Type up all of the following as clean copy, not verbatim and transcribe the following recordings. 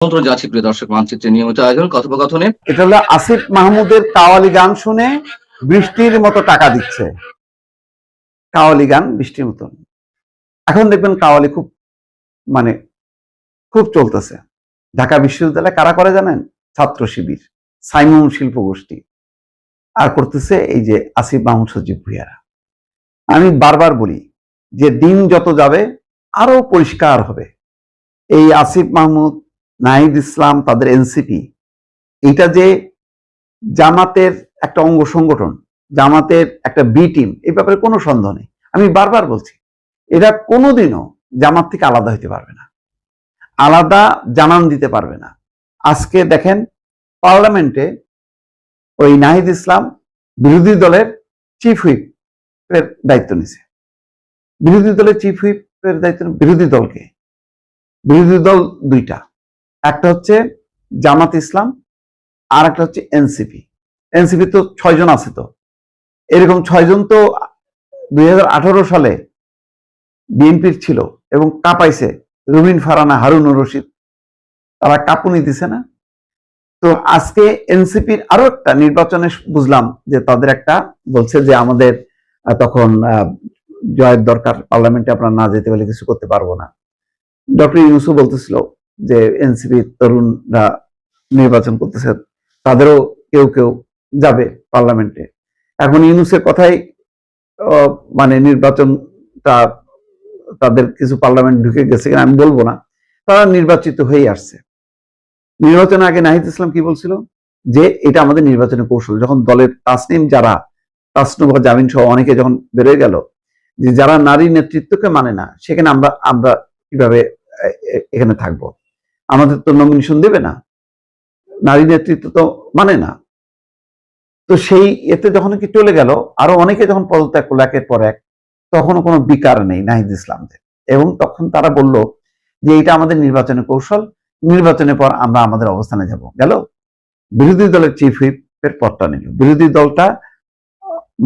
আমন্ত্রণ যাচ্ছি প্রিয় দর্শক মানচিত্রের নিয়মিত আয়োজন কথোপকথনে। এটা হলো আসিফ মাহমুদের কাওয়ালি গান শুনে বৃষ্টির মতো টাকা দিচ্ছে। কাওয়ালি গান বৃষ্টির মতো। এখন দেখবেন কাওয়ালি মানে খুব চলতেছে। ঢাকা বিশ্ববিদ্যালয়ে কারা করে জানেন? ছাত্র শিবির, সাইমন শিল্প গোষ্ঠী, আর করতেছে এই যে আসিফ মাহমুদ সজীব ভুইয়ারা। আমি বারবার বলি যে দিন যত যাবে আরো পরিষ্কার হবে এই আসিফ মাহমুদ, নাহিদ ইসলাম, তাদের এনসিপি, এটা যে জামাতের একটা অঙ্গ সংগঠন, জামাতের একটা বি টিম, এই ব্যাপারে কোনো সন্দেহ নেই। আমি বারবার বলছি এরা কোনোদিনও জামাত থেকে আলাদা হইতে পারবে না, আলাদা জানান দিতে পারবে না। আজকে দেখেন পার্লামেন্টে ওই নাহিদ ইসলাম বিরোধী দলের চিফ হুইপের দায়িত্ব নিছে। বিরোধী দলের চিফ হুইপের দায়িত্ব বিরোধী দলকে, বিরোধী দল দুইটা, একটা হচ্ছে জামাত ইসলাম আর একটা হচ্ছে এনসিপি। এনসিপি তো 6 জন আছে, তো এরকম 6 জন তো 2018 সালে বিএনপির ছিল এবং কাঁপাইছে। রুমিন ফারানা, হারুনুর রশিদ, তারা কাঁপুনি দিছে না? তো আজকে এনসিপির আরো একটা নির্বাচনে বুঝলাম যে তাদের একটা বলছে যে আমাদের তখন জয়ের দরকার, পার্লামেন্টে আমরা না যেতে পারলে কিছু করতে পারবো না। ডক্টর ইউনুসও বলতেছিল যে এনসিপি তরুণরা নির্বাচন করতেছে, তাদেরও কেউ কেউ যাবে পার্লামেন্টে। এখন ইউনুসের কথাই মানে নির্বাচনটা তাদের কিছু পার্লামেন্ট ঢুকে গেছে কিনা আমি বলবো না, তারা নির্বাচিত হয়ে আসছে। নির্বাচনের আগে নাহিদ ইসলাম কি বলছিল যে এটা আমাদের নির্বাচনের কৌশল। যখন দলের তাসনিম, যারা তাসনুভা, জামিন সহ অনেকে যখন বেরোয় গেল যে যারা নারী নেতৃত্বকে মানে না, সেখানে আমরা কিভাবে এখানে থাকবো, আমাদের তো নমিনেশন দেবে না, নারী নেতৃত্ব তো মানে না। তো সেই এতে যখন কি চলে গেল, আরো অনেকে যখন পদত্যাগ করলো একের পর এক, তখনও কোনো বিকার নেই নাহিদ ইসলামদের। এবং তখন তারা বলল যে এটা আমাদের নির্বাচনের কৌশল, নির্বাচনের পর আমরা আমাদের অবস্থানে যাব। গেল বিরোধী দলের চিফ হুইপের পদটা নিল। বিরোধী দলটা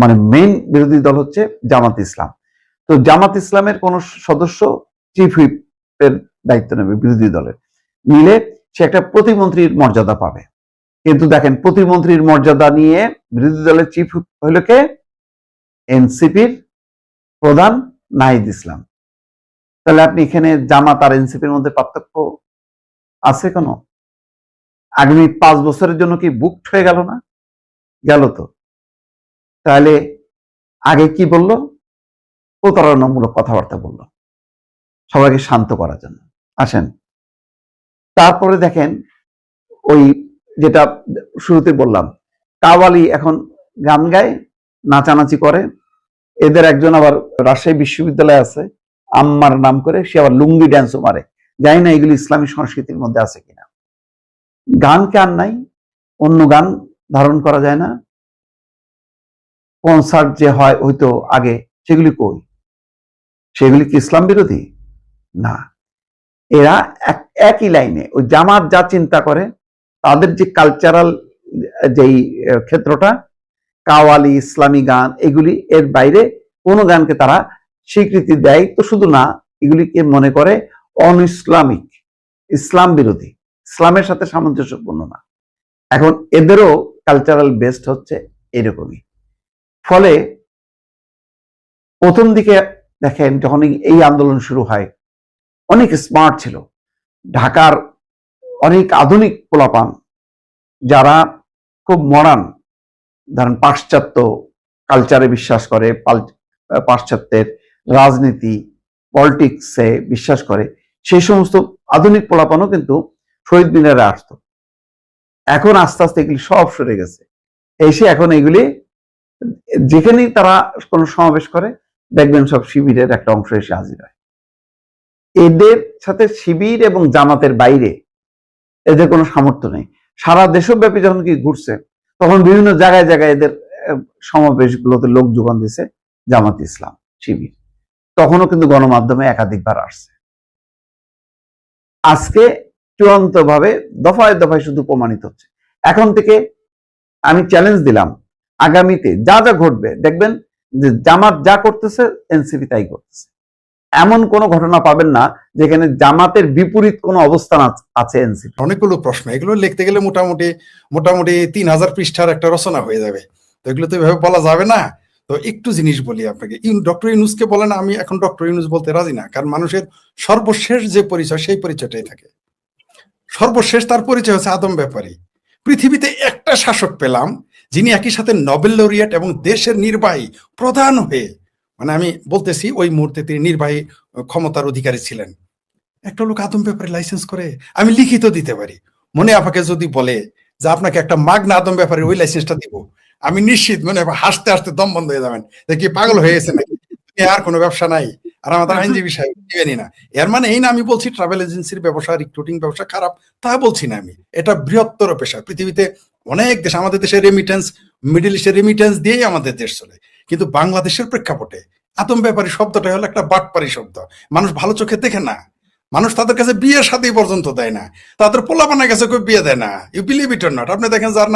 মানে মেইন বিরোধী দল হচ্ছে জামাত ইসলাম। তো জামাত ইসলামের কোন সদস্য চিফ হুইপের দায়িত্ব নেবে বিরোধী দলের, নিলে সে একটা প্রতিমন্ত্রীর মর্যাদা পাবে। কিন্তু দেখেন প্রতিমন্ত্রীর মর্যাদা নিয়ে বিরোধী দলের চিফ হুইপ হইল কে? এনসিপির প্রধান নাহিদ ইসলাম। তাহলে আপনি এখানে জামাত আর এনসিপির মধ্যে পার্থক্য আছে কেন? আগামী 5 বছরের জন্য কি বুকড হয়ে গেল না? গেল তো। তাহলে আগে কি বললো? প্রতারণামূলক কথাবার্তা বললো সবাইকে শান্ত করার জন্য। আসেন তারপরে দেখেন ওই যেটা শুরুতে বললাম, কাওয়ালি এখন গান গায়, নাচানাচি করে। এদের একজন আবার রাজশাহী বিশ্ববিদ্যালয়ে আছে, আম্মার নাম করে, সে আবার লুঙ্গি ড্যান্সও মারে। জানি না এগুলি ইসলামী সংস্কৃতির মধ্যে আছে কিনা। গান কেন নাই? অন্য গান ধারণ করা যায় না? কনসার্ট যে হয় হয়তো আগে, সেগুলি কই? সেগুলি কি ইসলাম বিরোধী? না। এরা একই লাইনে, ওই জামাত যা চিন্তা করে, তাদের যে কালচারাল যেই ক্ষেত্রটা, কাওয়ালি, ইসলামী গান, এগুলি এর বাইরে কোনো গানকে তারা স্বীকৃতি দেয় তো শুধু না, এগুলিকে মনে করে অন ইসলামিক, ইসলাম বিরোধী, ইসলামের সাথে সামঞ্জস্যপূর্ণ না। এখন এদেরও কালচারাল বেস্ট হচ্ছে এরকমই। ফলে প্রথম দিকে দেখেন যখন এই আন্দোলন শুরু হয়, অনেক স্মার্ট ছিল ঢাকার অনেক আধুনিক পোলাপান, যারা খুব মডার্ন, ধরেন পাশ্চাত্য কালচারে বিশ্বাস করে, পাশ্চাত্যের রাজনীতি পলিটিক্সে বিশ্বাস করে, সেই সমস্ত আধুনিক পোলাপানও কিন্তু শহীদ মিনারে আসতো। এখন আস্তে আস্তে এগুলি সব সরে গেছে, এসে এখন এগুলি যেখানেই তারা কোনো সমাবেশ করে দেখবেন সব শিবিরের একটা অংশ এসে হাজির হয়। এদের সাথে শিবির এবং জামাতের বাইরে এদের কোনো সামর্থ্য নেই। সারা দেশব্যাপী যখন কি ঘুরছে, তখন বিভিন্ন জায়গায় জায়গায় এদের সমাবেশগুলোতে লোক যোগান দিছে জামাত ইসলাম, শিবির। তখনও কিন্তু গণমাধ্যমে একাধিকবার আসছে। আজকে চূড়ান্তভাবে দফায় দফায় শুধু প্রমাণিত হচ্ছে। এখন থেকে আমি চ্যালেঞ্জ দিলাম, আগামীতে যা যা ঘটবে দেখবেন যে জামাত যা করতেছে এনসিপি তাই করতেছে। এমন কোনো ঘটনা পাবেন না যেখানে জামাতের বিপরীত কোনো অবস্থান আছে এনসিপি। অনেকগুলো প্রশ্ন, এগুলো লিখতে গেলে মোটামুটি মোটামুটি 3000 পৃষ্ঠার একটা রচনা হয়ে যাবে, তো এগুলো তো এভাবে বলা যাবে না। তো একটু জিনিস বলি আপনাকে, ডক্টর ইউনূসকে বলেন, আমি এখন ডক্টর ইউনূস বলতে রাজি না, কারণ মানুষের সর্বশেষ যে পরিচয় সেই পরিচয়টাই থাকে। সর্বশেষ তার পরিচয় হচ্ছে আদম ব্যাপারী। পৃথিবীতে একটা শাসক পেলাম যিনি একই সাথে নোবেল লরিয়েট এবং দেশের নির্বাহী প্রধান হয়ে, মানে আমি বলতেছি ওই মুহূর্তে তিনি নির্বাহী ক্ষমতার অধিকারী ছিলেন। একটা লোক আদম ব্যাপারে লাইসেন্স করে, আমি লিখিত দিতে পারি। মনে আপনাকে যদি বলে যে আপনাকে একটা মাগনা আদম ব্যাপারে ওই লাইসেন্সটা দিব, আমি নিশ্চিত মনে হাসতে হাসতে দম বন্ধ হয়ে যাবেন, যে কি পাগল হয়ে গেছে নাকি, আর কোনো ব্যবসা নাই, আর আমাদের আইনজীবী সাহেব দিবেনই না। এর মানে এই না আমি বলছি ট্রাভেল এজেন্সির ব্যবসা, রিক্রুটিং ব্যবসা খারাপ, তা বলছি না আমি। এটা বৃহত্তর পেশা। পৃথিবীতে অনেক দেশ, আমাদের দেশের রেমিটেন্স, মিডল ইস্টের রেমিটেন্স দিয়েই আমাদের দেশ চলে, কিন্তু বাংলাদেশের প্রেক্ষাপটে আদম ব্যাপারী শব্দটা হলো একটা বাটপারি শব্দ। মানুষ ভালো চোখে দেখে না, মানুষ তাদের কাছে বিয়ে শাদী পর্যন্ত দেয় না, তাদের পোলাপানের কাছে কেউ বিয়ে দেয় না। You believe it or not, আপনি দেখেন যার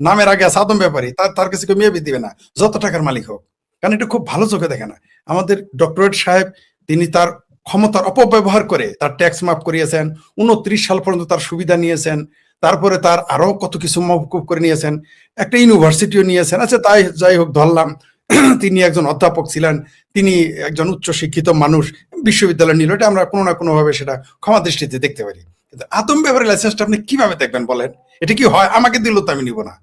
নামের আগে আছে আদম ব্যাপারী, তার কাছে কেউ মেয়ে দিবে না, যত টাকার মালিক হোক, কারণ এটা খুব ভালো চোখে দেখে না। আমাদের ডক্টরেট সাহেব, তিনি তার ক্ষমতার অপব্যবহার করে তার ট্যাক্স মাফ করিয়েছেন, 29 সাল পর্যন্ত তার সুবিধা নিয়েছেন, তারপরে তার আরো কত কিছু মওকুফ করে নিয়েছেন, একটা ইউনিভার্সিটিও নিয়েছেন। আচ্ছা তাই যাই হোক, ধরলাম তিনি একজন অধ্যাপক ছিলেন, তিনি একজন উচ্চ শিক্ষিত মানুষ, বিশ্ববিদ্যালয় নিল, এটা আমরা কোনো না কোনো ভাবে সেটা ক্ষমা দৃষ্টিতে দেখতে পারি। কিন্তু আদম ব্যাপারে লাইসেন্সটা আপনি কিভাবে দেখবেন বলেন? এটা কি হয়? আমাকে দিল তো আমি নিব না।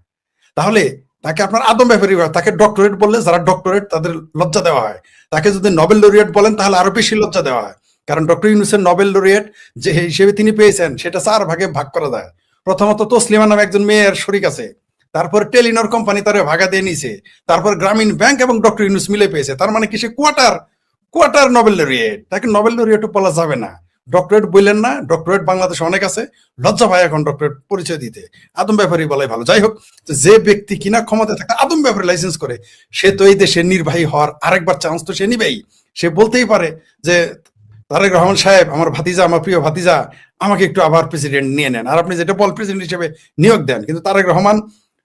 তাহলে তাকে আপনার আদম ব্যাপারী, তাকে ডক্টরেট বললে যারা ডক্টরেট তাদের লজ্জা দেওয়া হয়, তাকে যদি নোবেল লরিয়েট বলেন তাহলে আরো বেশি লজ্জা দেওয়া হয়। কারণ ডক্টর ইউনূসের নোবেল লরিয়েট যে হিসেবে তিনি পেয়েছেন সেটা 4 ভাগে ভাগ করা যায়। প্রথমত তসলিমা নামে একজন মেয়ের শরিক আছে, তারপর টেলিনর কোম্পানি তারে ভাগা দিয়ে নিছে, তারপর গ্রামীণ ব্যাংক এবং ডক্টর ইউনূস মিলে পেয়েছে। তার মানে কি সে কোয়ার্টার নোবেল লরিয়েট, তাকে নোবেল লরিয়েটও বলা যাবে না। ডক্টরেট বললেন না, ডক্টরেট বাংলাদেশে অনেক আছে, লজ্জা ভাই এখন ডক্টরেট পরিচয় দিতে, আদম ব্যাপারী বলাই ভালো। যাই হোক, যে ব্যক্তি কিনা ক্ষমতায় থাকে আদম ব্যাপারী লাইসেন্স করে, সে তো এই দেশের নির্বাহী হওয়ার আরেকবার চান্স তো সে নিবেই। সে বলতেই পারে যে তারেক রহমান সাহেব, আমার ভাতিজা, আমার প্রিয় ভাতিজা, আমাকে একটু আবার প্রেসিডেন্ট নিয়ে নেন, আর আপনি যেটা বল প্রেসিডেন্ট হিসেবে নিয়োগ দেন। কিন্তু তারেক রহমান,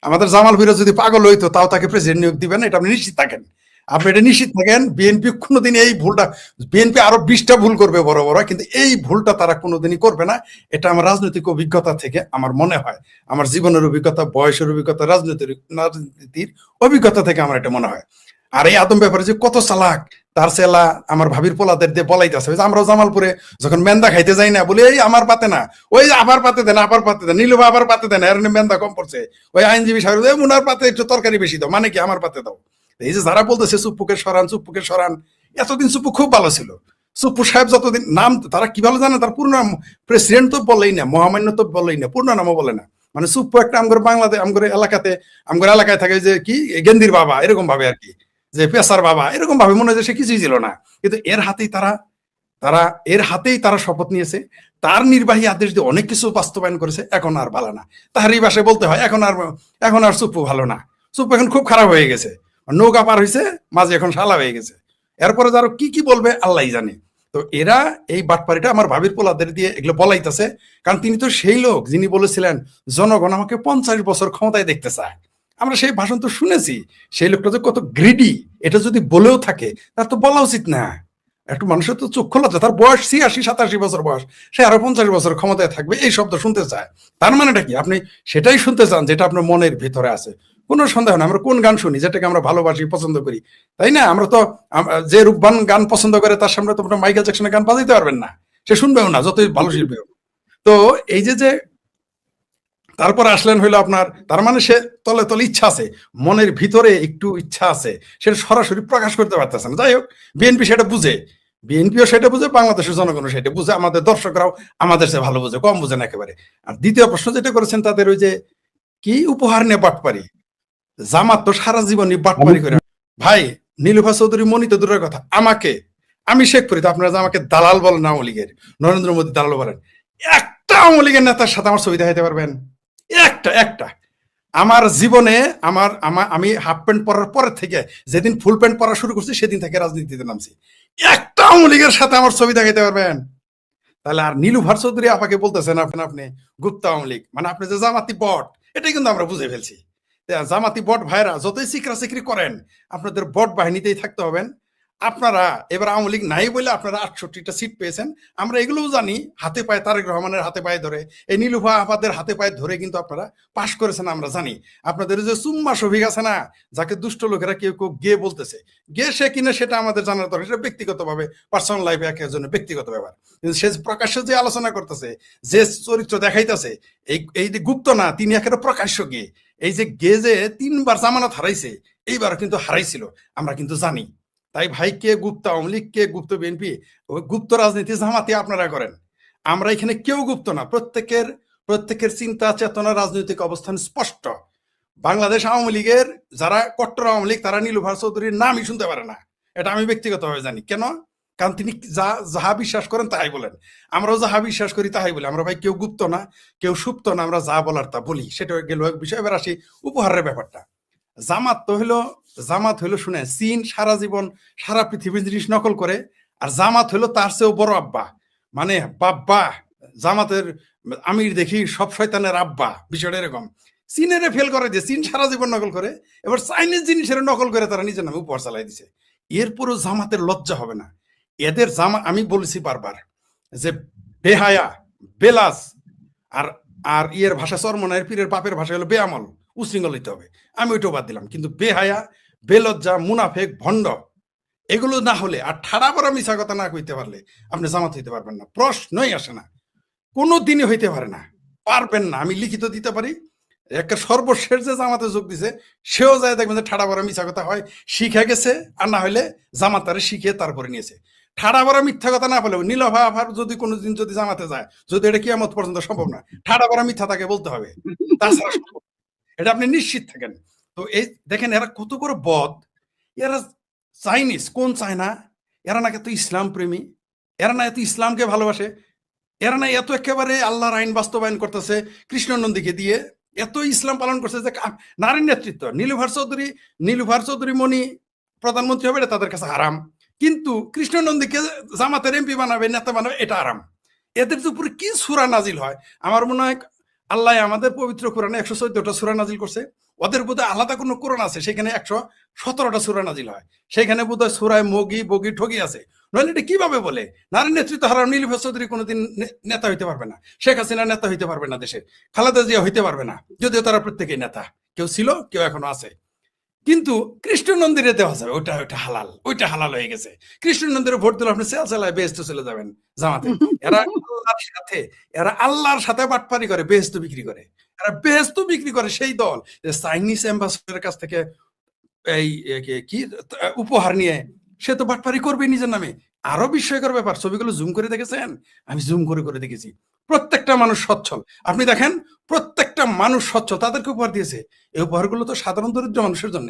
আমাদের জামাল ভুঁইয়া যদি পাগল হইতো তাও তাকে প্রেসিডেন্ট নিয়োগ দিবেন, এটা আপনি নিশ্চিত থাকেন। আপনি এটা নিশ্চিত থাকেন, বিএনপি কোনোদিন এই ভুলটা, বিএনপি আরো 20টা ভুল করবে বড় বড়, কিন্তু এই ভুলটা তারা কোনোদিনই করবে না। এটা আমার রাজনৈতিক অভিজ্ঞতা থেকে আমার মনে হয়, আমার জীবনের অভিজ্ঞতা, বয়সের অভিজ্ঞতা, রাজনীতির অভিজ্ঞতা থেকে আমার এটা মনে হয়। আর এই আদম ব্যাপারে যে কত চালাক, তার সেলা আমার ভাবির পোলাদের দিয়ে বলাইতেছে। আমরাও জামালপুরে যখন মেন্দা খাইতে যাই না, বলি এই আমার পাতে না, ওই আবার পাতে দেন, আবার পাতে দেন, নীলুবা আবার পাতে দেন, এর মেন্দা কম পড়ছে, ওই আইনজীবী সাহেব উনার পাতে একটু তরকারি বেশি দাও, মানে কি আমার পাতে দাও। এই যে যারা বলতেছে চুপ্পুকে সরান, চুপ্পুকে সরান, এতদিন চুপ্পু খুব ভালো ছিল। চুপ্পু সাহেব যতদিন নাম, তারা কি ভালো জানে, তার পূর্ণ নাম প্রেসিডেন্ট তো বলেই না, মহামান্য তো বলেই না, পূর্ণ নামও বলে না। মানে চুপ্পু একটা আমগর বাংলাদেশ, আমগর এলাকায় থাকে যে কি গেন্দির বাবা, এরকম ভাবে আর কি, যে পেশার বাবা, এরকম ভাবে মনে হয় যে সে কিছুই ছিল না। কিন্তু এর হাতেই তারা শপথ নিয়েছে, তার নির্বাহী আদেশ দিয়ে অনেক কিছু বাস্তবায়ন করেছে। এখন আর ভালো না, তাহার এই ভাষায় বলতে হয়, এখন আর চুপ্পু ভালো না, চুপ্পু এখন খুব খারাপ হয়ে গেছে, নৌকা পার হয়েছে, মাঝে এখন শালা হয়ে গেছে। এরপরে যারা কি বলবে আল্লাহ জানে। তো এরা এই বাটপাড়িটা আমার ভাবির পোলাদের দিয়ে এগুলো বলাইতেছে, কারণ তিনি তো সেই লোক যিনি বলেছিলেন জনগণ আমাকে 50 বছর ক্ষমতায় দেখতে চায়। আমরা সেই ভাষণ তো শুনেছি। সেই লোকটা যে কত গ্রিডি, এটা যদি বলেও থাকে তার তো বলা উচিত না। একটু মানুষের তো চোখ খোলা যায়, তার বয়স 86-87 বছর বয়স, সে আরো 50 বছর ক্ষমতায় থাকবে, এই শব্দ শুনতে চায়। তার মানেটা কি? আপনি সেটাই শুনতে চান যেটা আপনার মনের ভিতরে আছে, কোনো সন্দেহ না। আমরা কোন গান শুনি যেটাকে আমরা ভালোবাসি, পছন্দ করি, তাই না? আমরা তো যে রূপবান গান পছন্দ করে তার সামনে তো আপনার মাইকেল জ্যাকসনের গান বাজাইতে পারবেন না, সে শুনবেও না যতই ভালো শিল্পী হোক। তো এই যে তারপর আসলেন হইলো আপনার, তার মানে সে তলে তলে ইচ্ছা আছে, মনের ভিতরে একটু ইচ্ছা আছে, সেটা সরাসরি প্রকাশ করতে পারতেছে না। যাই হোক, বিএনপি সেটা বুঝে, বিএনপিও সেটা বুঝে, বাংলাদেশের জনগণও সেটা বুঝে, আমাদের দর্শকরাও আমাদের সে ভালো বুঝে, কম বুঝে না একেবারে। আর দ্বিতীয় প্রশ্ন যেটা করেছেন তাদের, ওই যে কি উপহার নিয়ে বাটপারি, জামাত তো সারা জীবনই বাটপারি করে। ভাই নীলুফা চৌধুরী, মনিত দূরের কথা, আমি শেখপুরি, তো আপনারা যে আমাকে দালাল বলেন, আওয়ামী লীগের নরেন্দ্র মোদী দালাল বলেন, একটা আওয়ামী লীগের নেতার সাথে আমার ছবি দেখাইতে পারবেন? একটা আমার জীবনে, আমি হাফ প্যান্ট পরার পরের থেকে যেদিন ফুল প্যান্ট পরা শুরু করছি সেদিন থেকে রাজনীতিতে নামছি, একটা আওয়ামী লীগের সাথে আমার ছবি দেখাইতে পারবেন? তাহলে আর নীলুফার চৌধুরী আপাকে বলতেছেন আপনি গুপ্ত আওয়ামী লীগ, মানে আপনি যে জামাতি বট, এটাই কিন্তু আমরা বুঝে ফেলছি। জামাতি বট ভাইরা যতই চিকরা চিকরি করেন, আপনাদের বট বাহিনীতেই থাকতে হবেন। আপনারা এবার আওয়ামী লীগ নাই বলে আপনারা 68টা সিট পেয়েছেন। আমরা এগুলোও জানি, হাতে পায়ে তারেক রহমানের হাতে পায়ে ধরে, এই নীলুফা আপাদের হাতে পায়ে ধরে কিন্তু আপনারা পাশ করেছেন। আমরা জানি আপনাদের যে সুম্মা শফিক আছে না, যাকে দুষ্ট লোকেরা কেউ কেউ গে বলতেছে, গে সে কিনা সেটা আমাদের জানার দরকার, সেটা ব্যক্তিগতভাবে পার্সোনাল লাইফে এক একজনের ব্যক্তিগত ব্যাপার। কিন্তু সে প্রকাশ্য যে আলোচনা করতেছে, যে চরিত্র দেখাইতেছে, এই যে গুপ্ত না, তিনি একেবারে প্রকাশ্য গে। এই যে গে যে 3বার জামানত হারাইছে, এইবার কিন্তু হারাইছিল, আমরা কিন্তু জানি। তাই ভাই, কে গুপ্ত আওয়ামী লীগ, কে গুপ্ত বিএনপি, ওই গুপ্ত রাজনীতি জামাতি আপনারা করেন। আমরা এখানে কেউ গুপ্ত না, প্রত্যেকের চিন্তা চেতনা রাজনৈতিক অবস্থান স্পষ্ট। বাংলাদেশ আওয়ামী লীগের যারা কট্টর আওয়ামী লীগ, তারা নীলুফা চৌধুরীর নামই শুনতে পারে না। এটা আমি ব্যক্তিগতভাবে জানি। কেন? কারণ তিনি যাহা বিশ্বাস করেন তাহাই বলেন, আমরাও যাহা বিশ্বাস করি তাহাই বলি। আমরা ভাই কেউ গুপ্ত না, কেউ সুপ্ত না, আমরা যা বলার তা বলি। সেটা গেল এক বিষয়। এবার আসি উপহারের ব্যাপারটা। জামাত হইলো শুনে, চীন সারা জীবন সারা পৃথিবীর জিনিস নকল করে, আর জামাত হইলো তার চেয়েও বড় আব্বা, মানে বাব্বা। জামাতের আমির দেখি সব শয়তানের আব্বা, বিষয়টা এরকম। চীনেরে ফেল করে দিয়ে, চীন সারা জীবন নকল করে, এবার চাইনিজ জিনিসের নকল করে তারা নিজের নামে উপহার চালাই দিছে। এরপরও জামাতের লজ্জা হবে না? এদের আমি বলেছি বারবার যে বেহায়া, বেলাস, আর ইয়ের ভাষা চরমনায়ের পীরের বাপের ভাষা হলো বেআমল, উশৃঙ্খল হইতে হবে। আমি ওইটাও বাদ দিলাম। কিন্তু বেহায়া, বেলজ্জা, মুনাফেক, ভণ্ড, এগুলো না হলে, আর ঠাড়া বড় মিছা কথা না কইতে পারলে আপনি জামাত হইতে পারবেন না। প্রশ্নই আসে না, কোনো দিনই হইতে পারে না, পারবেন না। আমি লিখিত দিতে পারি। একটা সর্বশেষ যে জামাতে যোগ দিছে, সেও যায় দেখবেন যে ঠাড়া বড় মিছা কথা হয় শিখে গেছে, আর না হলে জামাতারে শিখিয়ে তারপরে নিয়েছে। ঠাড়া বড় মিথ্যা কথা না বলে, নীলফা আফার যদি কোনোদিন যদি জামাতে যায়, যদি এটা কিয়ামত পর্যন্ত সম্ভব না, ঠাড়া বড় মিথ্যা তাকে বলতে হবে, তাছাড়া সম্ভব, এটা আপনি নিশ্চিত থাকেন। তো এই দেখেন এরা কত বড় বদ। এরা চাইনিজ, কোন চায়না, এরা না এত ইসলাম প্রেমী, এরা না এত ইসলামকে ভালোবাসে, এরা না এত একেবারে আল্লাহর আইন বাস্তবায়ন করতেছে কৃষ্ণ নন্দীকে দিয়ে, এত ইসলাম পালন করছে যে নারীর নেতৃত্ব। নীলুফার চৌধুরী মণি প্রধানমন্ত্রী হবে, এটা তাদের কাছে হারাম। কিন্তু কৃষ্ণ নন্দীকে জামাতের এমপি বানাবে, নেতা বানাবে, এটা আরাম। এদের উপরে কি সূরা নাজিল হয়? আমার মনে হয় আল্লাহ আমাদের পবিত্র কোরআনে 114টা সূরা নাজিল করছে, ওদের বোধহয় আলাদা কোনো কোরআন আছে, সেখানে 117টা সূরা নাজিল হয়। সেখানে বোধহয় সূরায় বগি ঠগি আছে। নইলে এটা কিভাবে বলে নারী নেতৃত্ব হারাম? নীলুফা চৌধুরী কোনোদিন নেতা হইতে পারবে না, শেখ হাসিনা নেতা হইতে পারবে না, দেশে খালেদা জিয়া হইতে পারবে না, যদিও তারা প্রত্যেকেই নেতা, কেউ ছিল কেউ এখনো আছে। কিন্তু কৃষ্ণ নন্দীরে দেওয়া যাবে, ওইটা হালাল হয়ে গেছে। কৃষ্ণ নন্দীরে ভোট দিলে আপনি চালায় বেহেশতে চলে যাবেন জামাতে। এরা আল্লাহর সাথে বাটপারি করে, বেহেশত বিক্রি করে। এরা বেহেশত বিক্রি করে সেই দল যে চাইনিজ অ্যাম্বাসেডারের কাছ থেকে এই কি উপহার নিয়ে, সে তো বাটপারি করবে নিজের নামে। আরো বিস্ময়কর ব্যাপার, ছবিগুলো জুম করে দেখেছেন? আমি জুম করে দেখেছি। প্রত্যেকটা মানুষ সচ্ছল, আপনি দেখেন প্রত্যেকটা মানুষ সচ্ছল, তাদেরকে উপহার দিয়েছে। এই উপহারগুলো তো সাধারণ দরিদ্র মানুষের জন্য।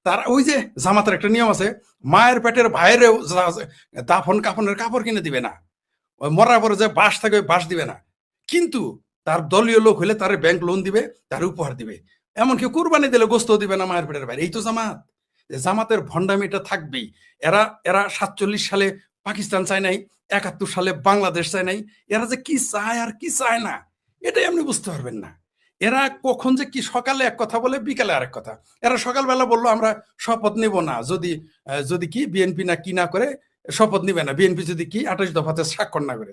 তার ওই যে জামাতের একটা নিয়ম আছে, মায়ের পেটের ভাইয়েরও দাফন কাফনের কাপড় কিনে দিবে না, ওই মরার পরে যে বাস থাকে ওই বাস দিবে না। কিন্তু তার দলীয় লোক হলে তার ব্যাংক লোন দিবে, তার উপহার দিবে। এমনকি কুরবানি দিলে গোস্ত দিবে না মায়ের পেটের ভাই। এই তো জামাত। জামাতের ভণ্ডামিটা থাকবেই। এরা 47 সালে পাকিস্তান চায় নাই, 71 সালে বাংলাদেশ চায় নাই। এরা যে কি চায় আর কি চায় না, এটাই আপনি বুঝতে পারবেন না। এরা কখন যে কি, সকালে এক কথা বলে বিকালে আরেক কথা। এরা সকালবেলা বললো আমরা শপথ নেব না, যদি কি বিএনপি না কি না করে শপথ নিবে না, বিএনপি যদি কি 28 দফাতে স্বাক্ষর না করে।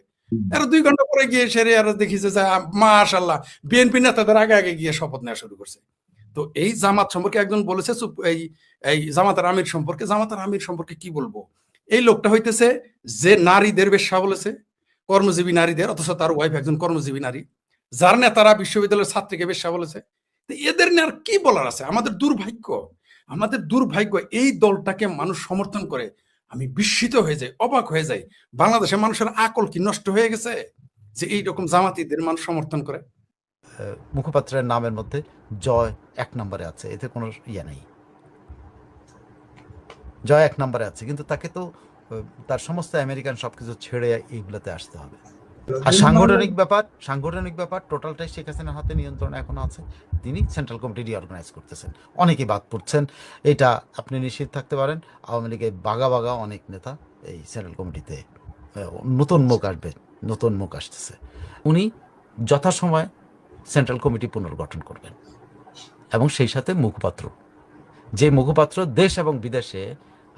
এরা 2 ঘন্টা পরে গিয়ে সেরে আর দেখিছে যে মাশাআল্লাহ বিএনপি নেতাদের আগে গিয়ে শপথ নেওয়া শুরু করছে। তো এই জামাত সম্পর্কে একজন বলেছে, এই জামাতের আমির সম্পর্কে কি বলবো? এই লোকটা হইতেছে যে নারীদের বেশ্যা বলেছে, কর্মজীবী নারীদের, অথচ তার ওয়াইফ একজন কর্মজীবী নারী। যার নেতারা বিশ্ববিদ্যালয়ের ছাত্রীকে বেশ্যা বলেছে। এদের নিয়ে আর কি বলার আছে? আমাদের দুর্ভাগ্য এই দলটাকে মানুষ সমর্থন করে। আমি বিস্মিত হয়ে যাই, অবাক হয়ে যাই। বাংলাদেশের মানুষের আকল কি নষ্ট হয়ে গেছে যে এইরকম জামাতিদের মানুষ সমর্থন করে? মুখপাত্রের নামের মধ্যে জয় 1 নম্বরে আছে, এতে কোনো ইয়ে নেই। জয় 1 নম্বরে আছে, কিন্তু তাকে তো তার সমস্ত আমেরিকান সবকিছু ছেড়ে এইগুলোতে আসতে হবে। আর সাংগঠনিক ব্যাপার টোটালটাই শেখ হাসিনার হাতে নিয়ন্ত্রণ এখন আছে। তিনি সেন্ট্রাল কমিটি রিঅর্গানাইজ করতেছেন, অনেকেই বাদ পড়ছেন, এটা আপনি নিশ্চিত থাকতে পারেন। আওয়ামী লীগের বাগা অনেক নেতা এই সেন্ট্রাল কমিটিতে নতুন মুখ আসতেছে। উনি যথাসময়ে সেন্ট্রাল কমিটি পুনর্গঠন করবেন, এবং সেই সাথে মুখপাত্র দেশ এবং বিদেশে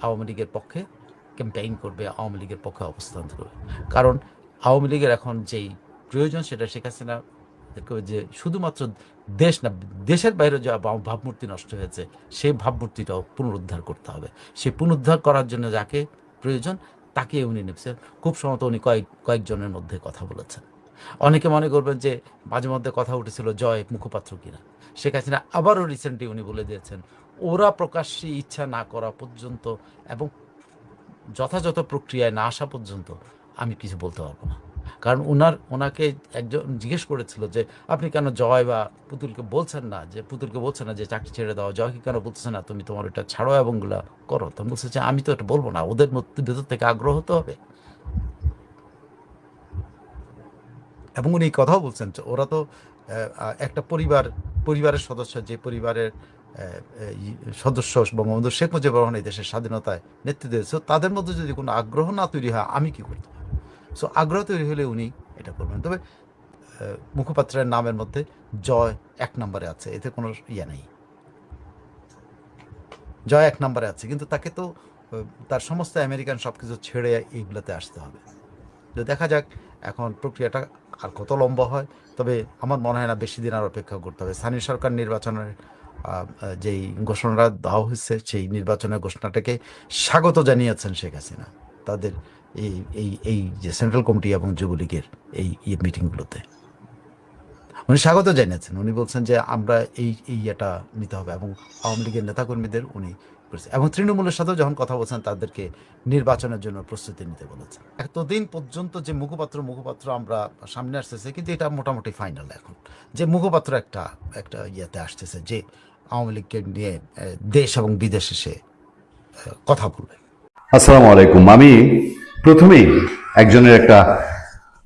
আওয়ামী লীগের পক্ষে ক্যাম্পেইন করবে, আওয়ামী লীগের পক্ষে অবস্থান করবে। কারণ আওয়ামী লীগের এখন যেই প্রয়োজন সেটা শেখ হাসিনা যে শুধুমাত্র দেশ না, দেশের বাইরে যে ভাবমূর্তি নষ্ট হয়েছে সেই ভাবমূর্তিটাও পুনরুদ্ধার করতে হবে। সেই পুনরুদ্ধার করার জন্য যাকে প্রয়োজন তাকে উনি নেপছেন। খুব সম্ভবত উনি কয়েকজনের মধ্যে কথা বলেছেন। অনেকে মনে করবেন যে মাঝে মধ্যে কথা উঠেছিল জয় মুখপাত্র কিনা। শেখ হাসিনা আবারও রিসেন্টলি উনি বলে দিয়েছেন ওরা প্রকাশ্যে ইচ্ছা না করা পর্যন্ত এবং যথাযথ প্রক্রিয়ায় না আসা পর্যন্ত আমি কিছু বলতে পারবো না। কারণ ওনাকে একজন জিজ্ঞেস করেছিল যে আপনি কেন জয় বা পুতুলকে বলছেন না, যে চাকরি ছেড়ে দাও, জয়কে কেন বলছেন না তুমি তোমার এটা ছাড়ো এবং গুলা করো। তো বলছে যে আমি তো এটা বলবো না, ওদের মধ্যে ভেতর থেকে আগ্রহ হতে হবে। এবং উনি কথাও বলছেন যে ওরা তো একটা পরিবারের সদস্য, যে পরিবারের সদস্য বঙ্গবন্ধু শেখ মুজিবুর রহমান এই দেশের স্বাধীনতায় নেতৃত্ব দিয়েছে, তাদের মধ্যে যদি কোনো আগ্রহ না তৈরি হয় আমি কি করতে পারি? সো আগ্রহ তৈরি হলে উনি এটা করবেন। তবে মুখপাত্রের নামের মধ্যে জয় 1 নম্বরে আছে, এতে কোনো নেই। জয় 1 নম্বরে আছে, কিন্তু তাকে তো তার সমস্ত আমেরিকান সব কিছু ছেড়ে এইগুলোতে আসতে হবে। তো দেখা যাক এখন প্রক্রিয়াটা আর কত লম্বা হয়। তবে আমার মনে হয় না বেশি দিন আর অপেক্ষা করতে হবে। স্থানীয় সরকার নির্বাচনের যেই ঘোষণাটা দেওয়া হয়েছে সেই নির্বাচনের ঘোষণাটাকে স্বাগত জানিয়েছেন শেখ হাসিনা তাদের এই যে সেন্ট্রাল কমিটি এবং যুবলীগের এই মিটিংগুলোতে উনি স্বাগত জানিয়েছেন। উনি বলছেন যে আমরা এটা নিতে হবে এবং আওয়ামী লীগের নেতাকর্মীদের উনি এবং তৃণমূলের সাথেও যখন কথা বলছেন তাদেরকে নির্বাচনের জন্য প্রস্তুতি নিতে বলেছেন। এতদিন পর্যন্ত যে মুখপাত্র আমরা সামনে আসতেছে, কিন্তু এটা মোটামুটি ফাইনাল এখন যে মুখপাত্র একটা ইয়েতে আসতেছে যে আওয়ামী লীগকে নিয়ে দেশ এবং বিদেশে সে কথা বলবে। আসসালামু আলাইকুম। আমি প্রথমেই একজনের একটা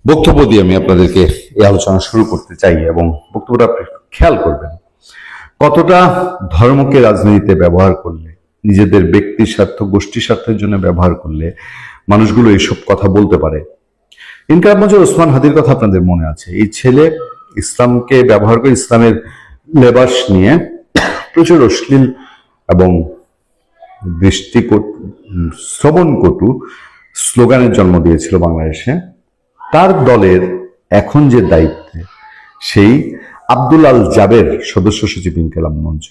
বক্তব্য দিয়ে আমি আপনাদেরকে এই আলোচনা শুরু করতে চাই এবং বক্তব্যটা আপনি খেয়াল করবেন। কতটা ধর্মকে রাজনীতিতে ব্যবহার করলে, নিজেদের ব্যক্তি স্বার্থ গোষ্ঠী স্বার্থের জন্য ব্যবহার করলে মানুষগুলো এইসব কথা বলতে পারে। ইনকাম মঞ্জুর ওসমান হাদির কথা আপনাদের মনে আছে। এই ছেলে ইসলামকে ব্যবহার করে ইসলামের লেবাস নিয়ে প্রচুর অশ্লীল এবং শ্রবণকটু স্লোগানের জন্ম দিয়েছিল বাংলাদেশে। তার দলের এখন যে দায়িত্বে সেই আব্দুল আল জাবের সদস্য সচিব ইনকালাম মঞ্চ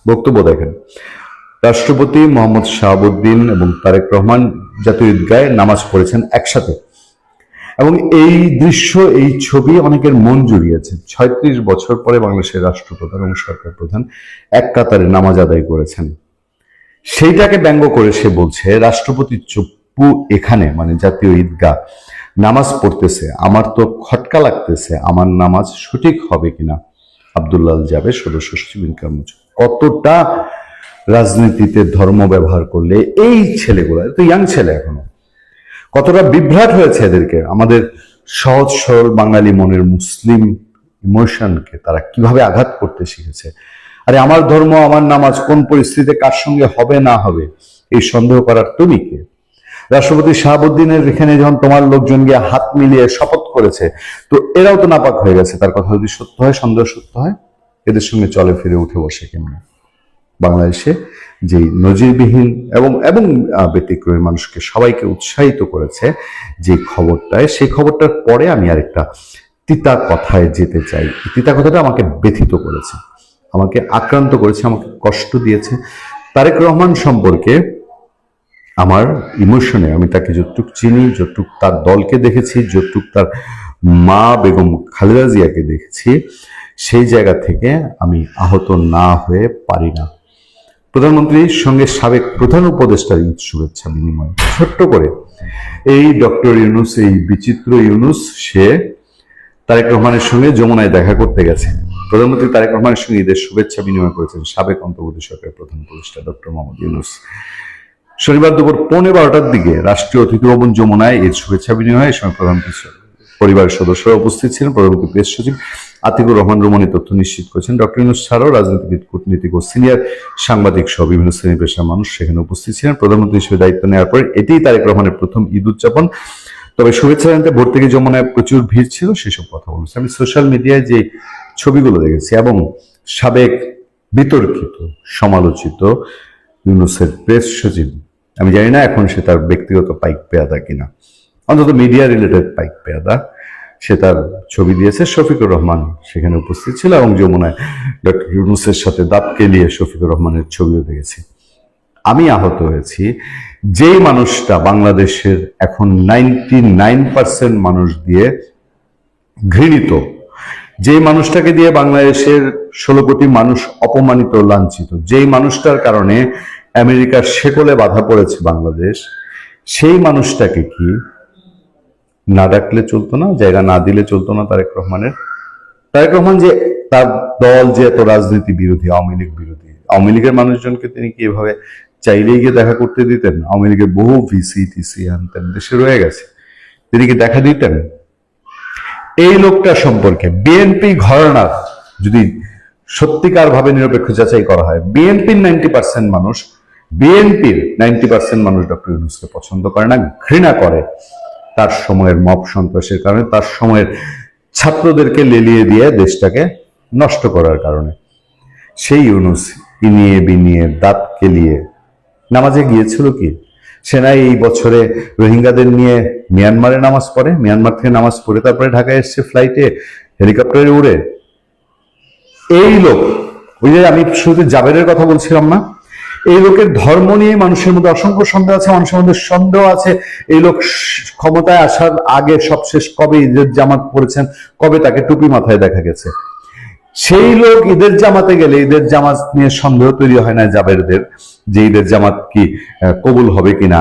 বক্তব্য দেখেন। রাষ্ট্রপতি মোহাম্মদ শাহাবুদ্দিন এবং তারেক রহমান জাতীয় ঈদগাহে নামাজ পড়েছেন একসাথে এবং এই দৃশ্য, এই ছবি অনেকের মন জুড়িয়েছে। ৩৬ বছর পরে বাংলাদেশের রাষ্ট্রপ্রধান এবং সরকার প্রধান এক কাতারে নামাজ আদায় করেছেন। সেইটাকে ব্যঙ্গ করে সে বলছে রাষ্ট্রপতি চুপ্পু এখানে মানে জাতীয় ঈদগাহ নামাজ পড়তেছে, আমার তো খটকা লাগতেছে, আমার নামাজ সঠিক হবে কিনা। আব্দুল্লাহ জাবের সদস্য সচিব ইনকাম মঞ্চ। কতটা রাজনীতিতে ধর্ম ব্যবহার করলে এই ছেলেগুলো, তো ইয়াং ছেলে এখনো, কতটা বিভ্রাট হয়েছে এদেরকে। আমাদের সহজ সরল বাঙালি মনের মুসলিম ইমোশনকে তারা কিভাবে আঘাত করতে শিখেছে। আরে আমার ধর্ম, আমার নামাজ কোন পরিস্থিতিতে কার সঙ্গে হবে না হবে এই সন্দেহ করার তুমি কে? রাষ্ট্রপতি শাহাবুদ্দিনের এখানে যখন তোমার লোকজন গিয়ে হাত মিলিয়ে শপথ করেছে, তো এরাও তো নাপাক হয়ে গেছে। তার কথা যদি সত্য হয়, সন্দেহ সত্য হয়, এদের সঙ্গে চলে ফিরে উঠে বসে কেমন? বাংলাদেশে যে নজিরবিহীন এবং ব্যতিক্রমী মানুষকে সবাইকে উৎসাহিত করেছে যে খবরটায়, সেই খবরটার পরে আমি আরেকটা তিতা কথায় যেতে চাই। তিতা কথাটা আমাকে ব্যথিত করেছে, আমাকে আক্রান্ত করেছে, আমাকে কষ্ট দিয়েছে। তারেক রহমান সম্পর্কে আমার ইমোশনে আমি তাকে যতটুক চিনি, যতটুক তার দলকে দেখেছি, যতটুক তার মা বেগম খালেদা জিয়াকে দেখেছি, সেই জায়গা থেকে আমি আহত না হয়ে পারি না। প্রধানমন্ত্রীর সঙ্গে সাবেক প্রধান উপদেষ্টার ঈদ শুভেচ্ছা বিনিময় ছোট্ট করে এই ডক্টর ইউনুস, এই বিচিত্র ইউনুস, সে তারেক রহমানের সঙ্গে যমুনায় দেখা করতে গেছে। প্রধানমন্ত্রী তারেক রহমানের সঙ্গে ঈদের শুভেচ্ছা বিনিময় করেছেন সাবেক অন্তর্বর্তী সরকারের প্রধান উপদেষ্টা ডক্টর মোহাম্মদ ইউনুস। শনিবার দুপুর 11:15টার দিকে রাষ্ট্রীয় অতিথি ভবন যমুনায় ঈদ শুভেচ্ছা বিনিময়। এই সময় প্রধানমন্ত্রী পরিবারের সদস্যরা উপস্থিত ছিলেন। প্রধানমন্ত্রী প্রেস সচিব আতিকুর রহমান রুমনি তথ্য নিশ্চিত করেছেন। ডক্টর ইউনুস ছাড়াও রাজনীতিবিদ, কূটনীতিক ও সিনিয়র সাংবাদিক সহ বিভিন্ন শ্রেণী পেশার মানুষ সেখানে উপস্থিত ছিলেন। প্রধানমন্ত্রী হিসেবে দায়িত্ব নেওয়ার পর এটিই তারেক রহমানের প্রথম ঈদ উদযাপন। তবে শুভেচ্ছা জানাতে ভোর থেকে যমুনায় প্রচুর ভিড় ছিল, সেসব কথা বলছি। আমি সোশ্যাল মিডিয়ায় যে ছবিগুলো দেখেছি এবং সাবেক বিতর্কিত সমালোচিত ইউনুসের প্রেস সচিব আমি জানি না এখন সে তার ব্যক্তিগত পাইক পেয়াদা কিনা, অন্তত মিডিয়া রিলেটেড পাইক পেয়াদা। সে তার ছবি দিয়েছে, শফিকুর রহমান সেখানে উপস্থিত ছিল এবং যমুনায় ডক্টর ইউনূসের সাথে দাঁত কেলিয়ে শফিকুর রহমানের ছবিও দেখেছি। আমি আহত হয়েছি যেই মানুষটা বাংলাদেশের এখন 99% মানুষ দিয়ে ঘৃণিত, যেই মানুষটাকে দিয়ে বাংলাদেশের 16 কোটি মানুষ অপমানিত, লাঞ্ছিত, যেই মানুষটার কারণে আমেরিকার শেকলে বাধা পড়েছে বাংলাদেশ, সেই মানুষটাকে কি না ডাকলে চলতো না, জায়গা না দিলে চলতো না? তারেক রহমান যে তার দল যে এত রাজনীতি বিরোধী, আওয়ামী লীগ বিরোধী, আওয়ামী লীগের মানুষজনকে তিনি কি এভাবে চাইলেই গিয়ে দেখা করতে দিতেন? আওয়ামী লীগের বহু ভিসি টিসি আনতেন, দেশে রয়ে গেছে, তিনি কি দেখা দিতেন? এই লোকটা সম্পর্কে বিএনপি ঘরানার যদি সত্যিকার ভাবে নিরপেক্ষ যাচাই করা হয়, বিএনপির 90% মানুষ ডক্টর ইউনূসকে পছন্দ করে না, ঘৃণা করে তার সময়ের মব সন্ত্রাসের কারণে, তার সময়ের ছাত্রদেরকে লেলিয়ে দিয়ে দেশটাকে নষ্ট করার কারণে। সেই ইউনূস ইনিয়ে বিনিয়ে দাঁত কেলিয়ে নামাজে গিয়েছিল কি? সেনা এই বছরে রোহিঙ্গাদের নিয়ে মিয়ানমারে নামাজ পড়ে, মিয়ানমার থেকে নামাজ পড়ে তারপরে ঢাকায় এসছে ফ্লাইটে, হেলিকপ্টারে উড়ে। এই লোক, ওই যে আমি শুরুতে জাবেরের কথা বলছিলাম না, এই লোকের ধর্ম নিয়ে মানুষের মধ্যে অসংখ্য সন্দেহ আছে, মানুষের মধ্যে সন্দেহ আছে এই লোক ক্ষমতায় আসার আগে সবশেষ কবে ঈদের জামাত পড়েছেন, কবে তাকে টুপি মাথায় দেখা গেছে। সেই লোক ঈদের জামাতে গেলে ঈদের জামাত নিয়ে সন্দেহ তৈরি হয় না জাবেরদের, যে ঈদের জামাত কি কবুল হবে কিনা,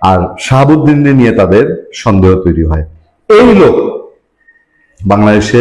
আর শাহাবুদ্দিন নিয়ে তাদের সন্দেহ তৈরি হয়। এই লোক বাংলাদেশে